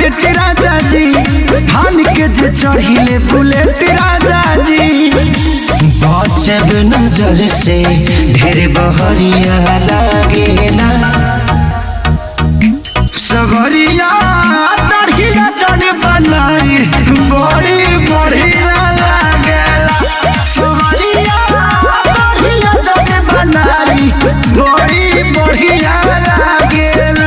Market राजा जी थान के जे चढ़िले बुलेट राजा जी। बचब नजर से ढेर बहरिया लागेला सगरिया तड़िया चढ़ बनाई बड़ी बढ़िया लागेला। सगरिया तड़िया चढ़ बनाई बड़ी बढ़िया लागेला।